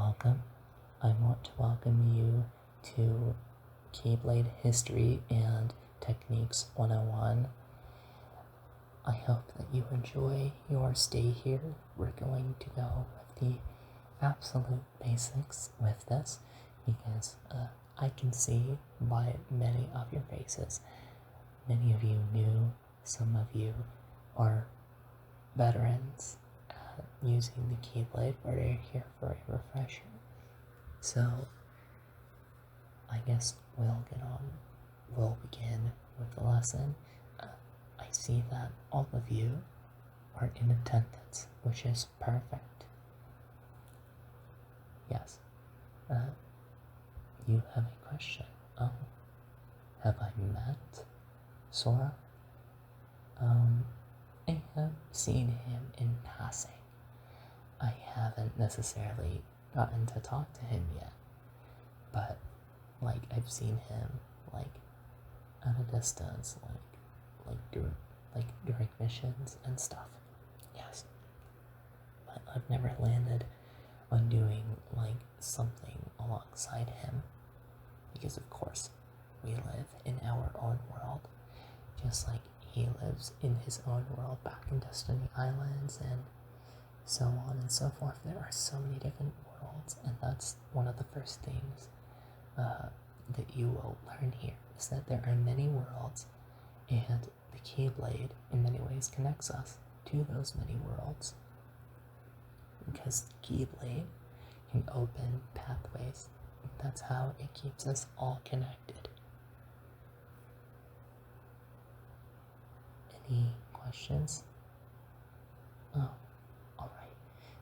welcome. I want to welcome you to Keyblade History and Techniques 101. I hope that you enjoy your stay here. We're going to go with the absolute basics with this because I can see by many of your faces. Many of you new, some of you are veterans at using the Keyblade, but are here for a refresher. So, I guess we'll begin with the lesson. I see that all of you are in attendance, which is perfect. Yes. You have a question. Oh, have I met Sora? I have seen him in passing. I haven't necessarily gotten to talk to him yet, but I've seen him at a distance, during missions and stuff. Yes, but I've never landed on doing something alongside him because of course we live in our own world, just like he lives in his own world back in Destiny Islands and so on and so forth. There are so many different worlds, and that's one of the first things that you will learn here, is that there are many worlds, and the Keyblade in many ways connects us to those many worlds, because the Keyblade can open pathways. That's how it keeps us all connected. Any questions? Oh, alright.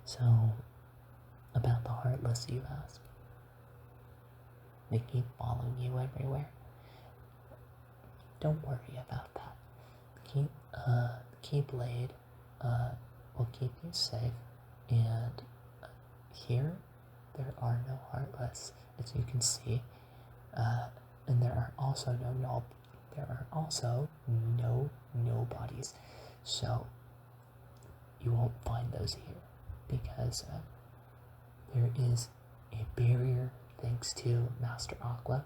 So, about the Heartless you asked. They keep following you everywhere. Don't worry about that. Keyblade will keep you safe, and here there are no Heartless, as you can see, and there are also no nobodies, so you won't find those here because there is a barrier thanks to Master Aqua.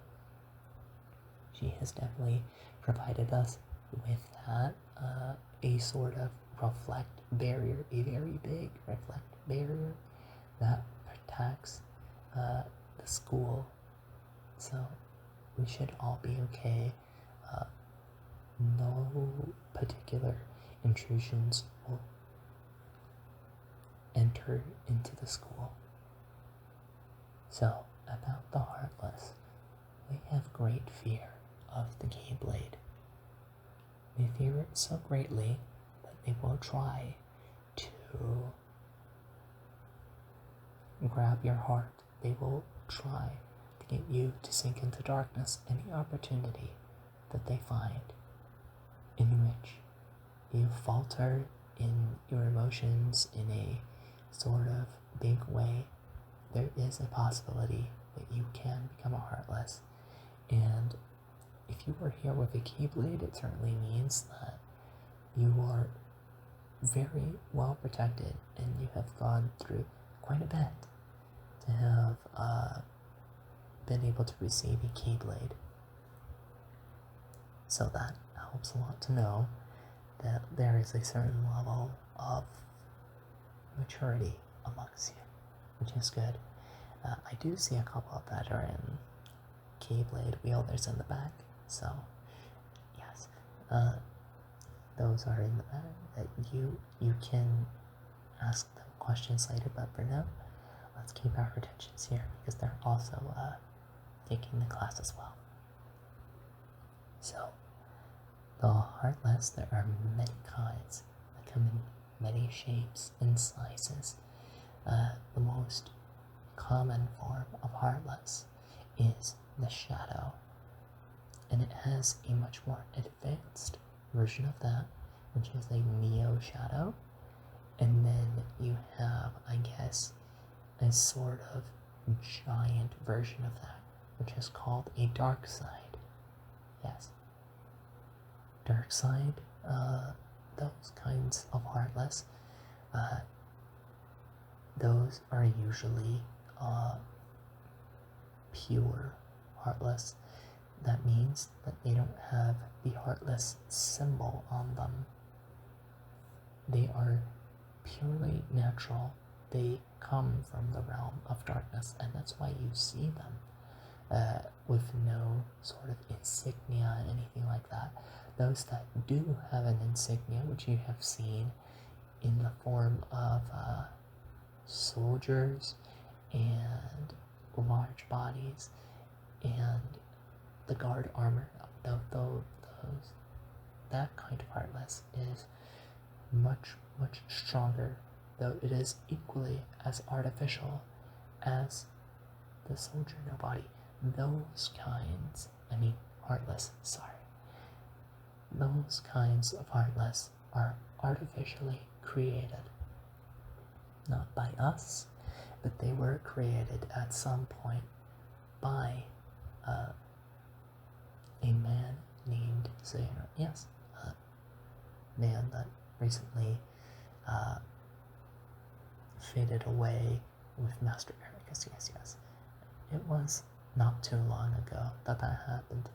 She has definitely provided us with that, a sort of reflect barrier, a very big reflect barrier that protects the school, so we should all be okay. No particular intrusions will enter into the school. So, about the Heartless, they have great fear of the Keyblade. They fear it so greatly that they will try to grab your heart. They will try to get you to sink into darkness any opportunity that they find in which you falter in your emotions in a sort of big way. There is a possibility that you can become a Heartless, and if you are here with a Keyblade, it certainly means that you are very well protected and you have gone through quite a bit to have been able to receive a Keyblade. So that helps a lot to know that there is a certain level of maturity amongst you, which is good. I do see a couple of veteran Keyblade wielders in the back, so yes, those are in the back that you can ask them questions later, but for now, let's keep our attentions here because they're also taking the class as well. So, the Heartless, there are many kinds that come in many shapes and sizes. The most common form of Heartless is the Shadow, and it has a much more advanced version of that, which is a Neo Shadow, and then you have, I guess, a sort of giant version of that, which is called a Dark Side. Yes. Dark Side, those kinds of Heartless, those are usually pure heartless. That means that they don't have the heartless symbol on them. They are purely natural. They come from the realm of darkness, and that's why you see them with no sort of insignia, anything like that. Those that do have an insignia, which you have seen in the form of soldiers and large bodies and the guard armor, that kind of heartless is much stronger, though it is equally as artificial as the soldier nobody. Those kinds, heartless, those kinds of heartless are artificially created. Not by us, but they were created at some point by a man named Zaynor. Yes, a man that recently faded away with Master Ericus. Yes. It was not too long ago that happened.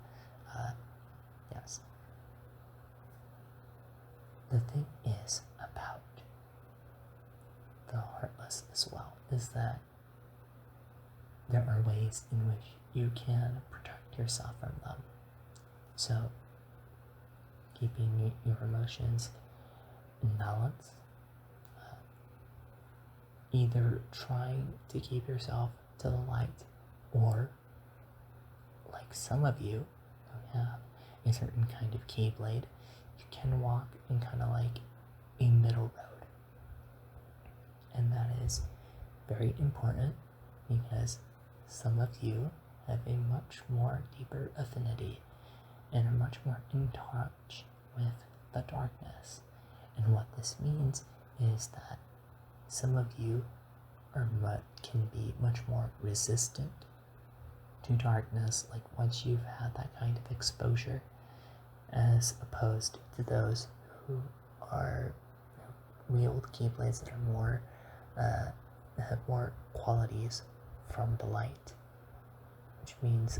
Yes. The thing is about the heartless as well is that there are ways in which you can protect yourself from them. So, keeping your emotions in balance, either trying to keep yourself to the light, or like some of you who have a certain kind of Keyblade, you can walk in kind of like a middle road. And that is very important because some of you have a much more deeper affinity and are much more in touch with the darkness. And what this means is that some of you can be much more resistant to darkness, like once you've had that kind of exposure, as opposed to those who are wield Keyblades that are more have more qualities from the light, which means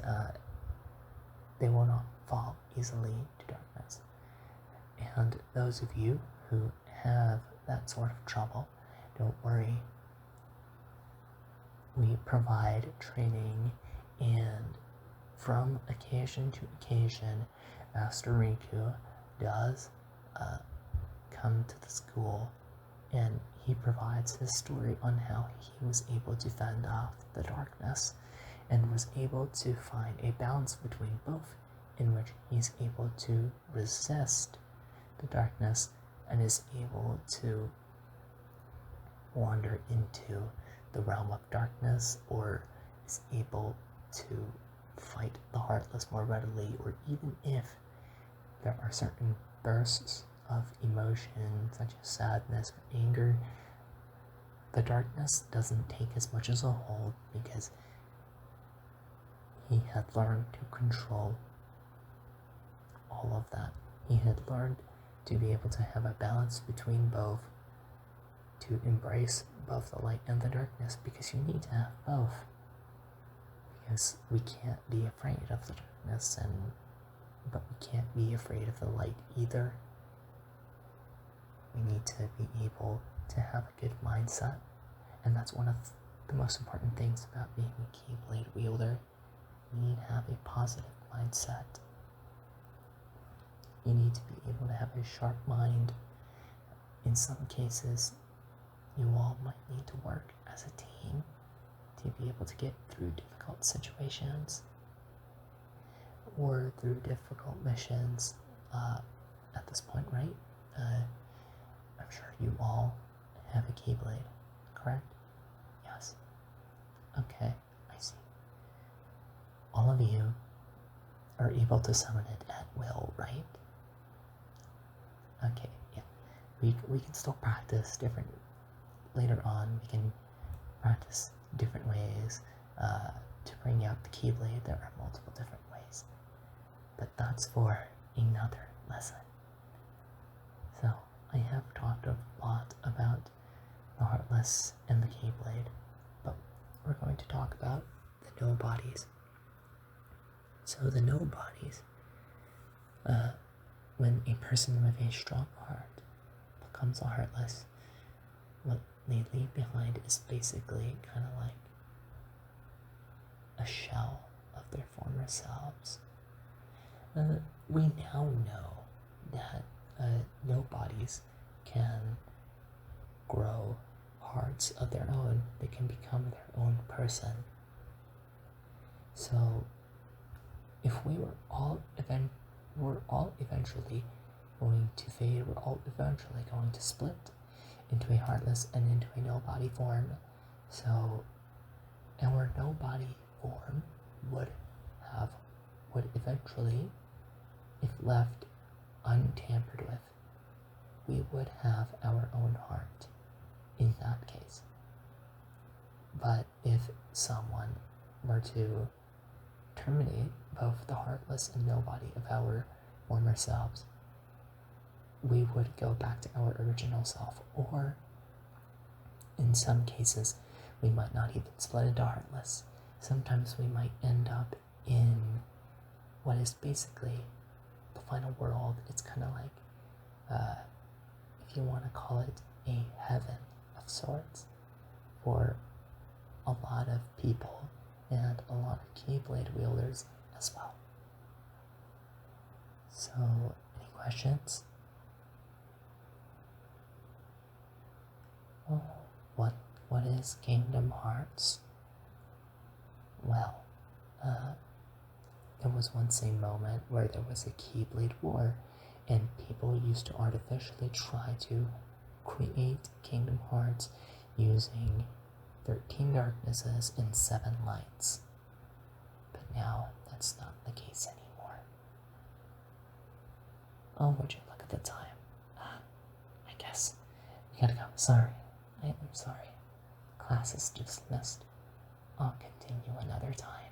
they will not fall easily to darkness. And those of you who have that sort of trouble, don't worry. We provide training, and from occasion to occasion, Master Riku does come to the school, and he provides his story on how he was able to fend off the darkness and was able to find a balance between both, in which he's able to resist the darkness and is able to wander into the realm of darkness, or is able to fight the heartless more readily, or even if there are certain bursts of emotion such as sadness or anger, the darkness doesn't take as much as a hold because he had learned to control all of that. He had learned to be able to have a balance between both, to embrace both the light and the darkness, because you need to have both. Because we can't be afraid of the darkness, but we can't be afraid of the light either. We need to be able to have a good mindset, and that's one of the most important things about being a Keyblade wielder. You need to have a positive mindset. You need to be able to have a sharp mind. In some cases, you all might need to work as a team to be able to get through difficult situations or through difficult missions. At this point, right? I'm sure you all have a Keyblade, correct? Yes. Okay, I see. All of you are able to summon it at will, right? Okay, yeah. We can still practice different. Later on, we can practice different ways to bring out the Keyblade. There are multiple different ways, but that's for another lesson. So, I have talked a lot about the Heartless and the Keyblade, but we're going going to talk about the nobodies. So the nobodies, when a person with a strong heart becomes a heartless, what they leave behind is basically kind of like a shell of their former selves. We now know that nobodies can grow hearts of their own. They can become their own person. So, if we're all eventually going to fade, we're all eventually going to split into a heartless and into a nobody form. So, our nobody form would eventually, if left untampered with, we would have our own heart in that case. But if someone were to terminate both the heartless and nobody of our former selves, we would go back to our original self, or in some cases, we might not even split into heartless. Sometimes we might end up in what is basically the final world. It's kind of like, if you want to call it, a heaven of sorts for a lot of people and a lot of Keyblade wielders as well. So, any questions? Oh, what is Kingdom Hearts? Well, there was once a moment where there was a Keyblade war, and people used to artificially try to create Kingdom Hearts using 13 darknesses and 7 lights. But now, that's not the case anymore. Oh, would you look at the time? I guess we gotta go. Sorry. I am sorry. Class is dismissed. I'll continue another time.